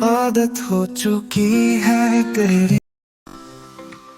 आदत हो चुकी है तेरी।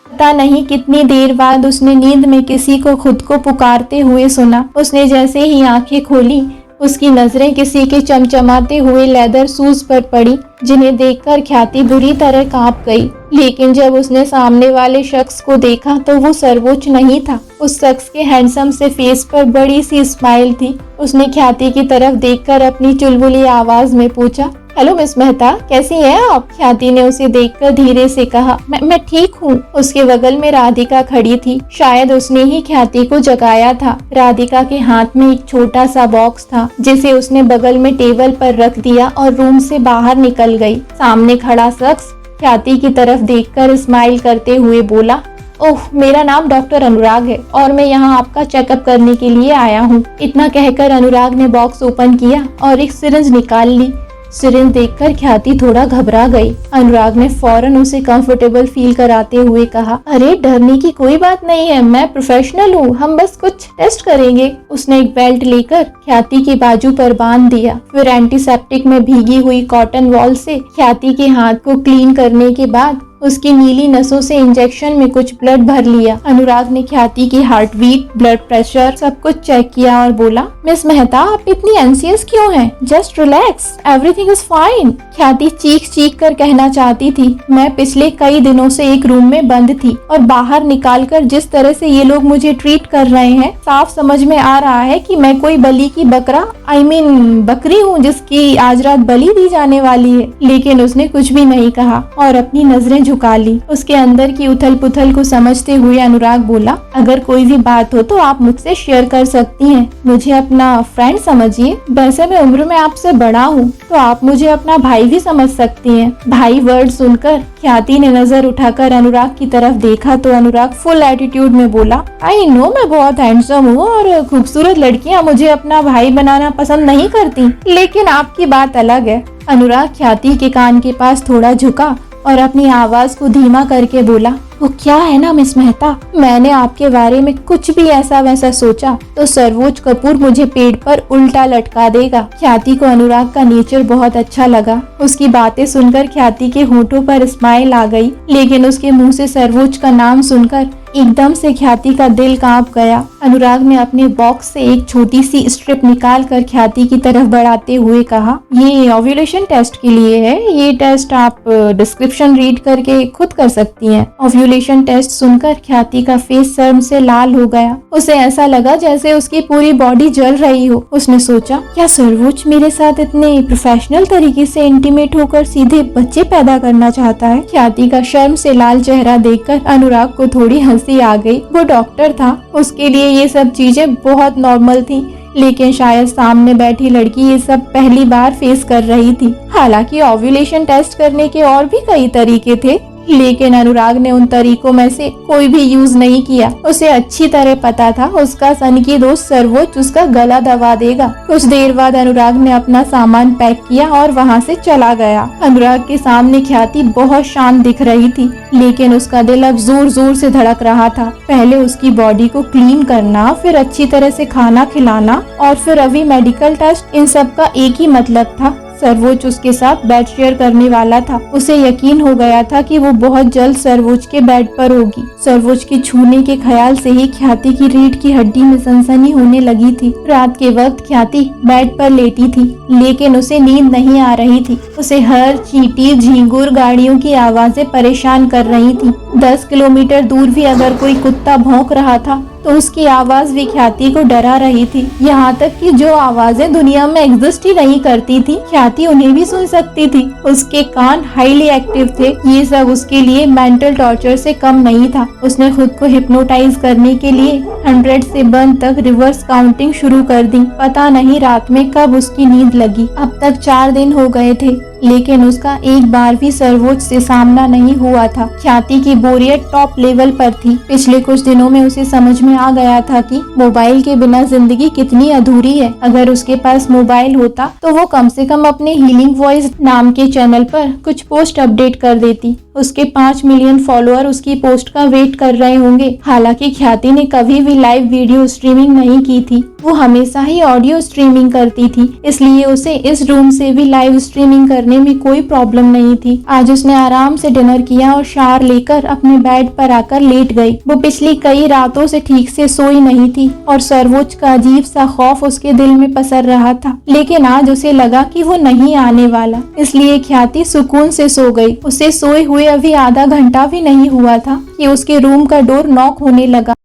पता नहीं कितनी देर बाद उसने नींद में किसी को खुद को पुकारते हुए सुना। उसने जैसे ही आंखें खोली, उसकी नजरें किसी के चमचमाते हुए लेदर शूज पर पड़ी, जिन्हें देखकर ख्याति बुरी तरह कांप गई। लेकिन जब उसने सामने वाले शख्स को देखा तो वो सर्वोच्च नहीं था। उस शख्स के हैंडसम से फेस पर बड़ी सी स्माइल थी। उसने ख्याति की तरफ देखकर अपनी चुलबुली आवाज में पूछा, हेलो मिस मेहता, कैसी हैं आप? ख्याति ने उसे देखकर धीरे से कहा, मैं ठीक हूँ। उसके बगल में राधिका खड़ी थी। शायद उसने ही ख्याति को जगाया था। राधिका के हाथ में एक छोटा सा बॉक्स था, जिसे उसने बगल में टेबल पर रख दिया और रूम से बाहर निकल गई। सामने खड़ा शख्स ख्याति की तरफ देखकर स्माइल करते हुए बोला, ओह, मेरा नाम डॉक्टर अनुराग है और मैं यहाँ आपका चेकअप करने के लिए आया हूँ। इतना कहकर अनुराग ने बॉक्स ओपन किया और एक सिरिंज निकाल ली। सिरिंज देखकर ख्याति थोड़ा घबरा गई। अनुराग ने फौरन उसे कंफर्टेबल फील कराते हुए कहा, अरे डरने की कोई बात नहीं है, मैं प्रोफेशनल हूँ, हम बस कुछ टेस्ट करेंगे। उसने एक बेल्ट लेकर ख्याति के बाजू पर बांध दिया। फिर एंटीसेप्टिक में भीगी हुई कॉटन वॉल से ख्याति के हाथ को क्लीन करने के बाद उसकी नीली नसों से इंजेक्शन में कुछ ब्लड भर लिया। अनुराग ने ख्याति की हार्ट बीट, ब्लड प्रेशर सब कुछ चेक किया और बोला, मिस मेहता, आप इतनी एंसियस क्यों हैं? Just relax, everything is fine. ख्याति चीख चीख कर कहना चाहती थी, मैं पिछले कई दिनों से एक रूम में बंद थी और बाहर निकालकर जिस तरह से ये लोग मुझे ट्रीट कर रहे हैं, साफ समझ में आ रहा है कि मैं कोई बलि की बकरी हूँ जिसकी आज रात बलि दी जाने वाली है। लेकिन उसने कुछ भी नहीं कहा और अपनी नजरें झुका ली। उसके अंदर की उथल पुथल को समझते हुए अनुराग बोला, अगर कोई भी बात हो तो आप मुझसे शेयर कर सकती हैं। मुझे अपना फ्रेंड समझिए। वैसे मैं उम्र में आपसे बड़ा हूँ तो आप मुझे अपना भाई भी समझ सकती हैं। भाई वर्ड सुनकर ख्याति ने नजर उठाकर अनुराग की तरफ देखा तो अनुराग फुल एटीट्यूड में बोला, आई नो, मैं बहुत हैंडसम हूँ और खूबसूरत लड़कियाँ मुझे अपना भाई बनाना पसंद नहीं करती, लेकिन आपकी बात अलग है। अनुराग ख्याति के कान के पास थोड़ा झुका और अपनी आवाज को धीमा करके बोला, वो क्या है ना मिस मेहता, मैंने आपके बारे में कुछ भी ऐसा वैसा सोचा तो सर्वोच्च कपूर मुझे पेड़ पर उल्टा लटका देगा। ख्याति को अनुराग का नेचर बहुत अच्छा लगा। उसकी बातें सुनकर ख्याति के होठों पर स्माइल आ गई, लेकिन उसके मुंह से सर्वोच्च का नाम सुनकर एकदम से ख्याति का दिल कांप गया। अनुराग ने अपने बॉक्स से एक छोटी सी स्ट्रिप निकाल कर ख्याति की तरफ बढ़ाते हुए कहा, ये ओव्यूलेशन टेस्ट के लिए है, ये टेस्ट आप डिस्क्रिप्शन रीड करके खुद कर सकती हैं। ओव्यूलेशन टेस्ट सुनकर ख्याति का फेस शर्म से लाल हो गया। उसे ऐसा लगा जैसे उसकी पूरी बॉडी जल रही हो। उसने सोचा, क्या सर्वोच्च मेरे साथ इतने प्रोफेशनल तरीके से इंटीमेट होकर सीधे बच्चे पैदा करना चाहता है? ख्याति का शर्म से लाल चेहरा देखकर अनुराग को थोड़ी हंसी आ गई। वो डॉक्टर था, उसके लिए ये सब चीजें बहुत नॉर्मल थी, लेकिन शायद सामने बैठी लड़की ये सब पहली बार फेस कर रही थी। हालांकि ओव्यूलेशन टेस्ट करने के और भी कई तरीके थे, लेकिन अनुराग ने उन तरीकों में से कोई भी यूज नहीं किया। उसे अच्छी तरह पता था उसका सनकी दोस्त सर्वोच्च उसका गला दबा देगा। कुछ देर बाद अनुराग ने अपना सामान पैक किया और वहाँ से चला गया। अनुराग के सामने ख्याति बहुत शांत दिख रही थी, लेकिन उसका दिल अब जोर जोर से धड़क रहा था। पहले उसकी बॉडी को क्लीन करना, फिर अच्छी तरह से खाना खिलाना और फिर अभी मेडिकल टेस्ट, इन सब का एक ही मतलब था, सर्वोच्च उसके साथ बेड शेयर करने वाला था। उसे यकीन हो गया था कि वो बहुत जल्द सर्वोच्च के बेड पर होगी। सर्वोच्च के छूने के ख्याल से ही ख्याति की रीढ़ की हड्डी में सनसनी होने लगी थी। रात के वक्त ख्याति बेड पर लेटी थी, लेकिन उसे नींद नहीं आ रही थी। उसे हर चींटी, झींगुर, गाड़ियों की आवाजें परेशान कर रही थी। 10 किलोमीटर दूर भी अगर कोई कुत्ता भौंक रहा था तो उसकी आवाज भी ख्याति को डरा रही थी। यहाँ तक कि जो आवाजें दुनिया में एग्जिस्ट ही नहीं करती थी, ख्याति उन्हें भी सुन सकती थी। उसके कान हाईली एक्टिव थे। ये सब उसके लिए मेंटल टॉर्चर से कम नहीं था। उसने खुद को हिप्नोटाइज करने के लिए 100 से 1 तक रिवर्स काउंटिंग शुरू कर दी। पता नहीं रात में कब उसकी नींद लगी। अब तक 4 दिन हो गए थे, लेकिन उसका एक बार भी सर्वोच्च से सामना नहीं हुआ था। ख्याति की बोरियत टॉप लेवल पर थी। पिछले कुछ दिनों में उसे समझ में आ गया था कि मोबाइल के बिना जिंदगी कितनी अधूरी है। अगर उसके पास मोबाइल होता तो वो कम से कम अपने हीलिंग वॉइस नाम के चैनल पर कुछ पोस्ट अपडेट कर देती उसके 5 मिलियन फॉलोअर उसकी पोस्ट का वेट कर रहे होंगे। हालांकि ख्याति ने कभी भी लाइव वीडियो स्ट्रीमिंग नहीं की थी, वो हमेशा ही ऑडियो स्ट्रीमिंग करती थी, इसलिए उसे इस रूम से भी लाइव स्ट्रीमिंग करने में कोई प्रॉब्लम नहीं थी। आज उसने आराम से डिनर किया और शावर लेकर अपने बेड पर आकर लेट गई। वो पिछली कई रातों से ठीक से सोई नहीं थी और सर्वोच्च का अजीब सा खौफ उसके दिल में पसर रहा था, लेकिन आज उसे लगा कि वो नहीं आने वाला, इसलिए ख्याति सुकून से सो गई। उसे सोए हुए अभी आधा घंटा भी नहीं हुआ था कि उसके रूम का डोर नॉक होने लगा।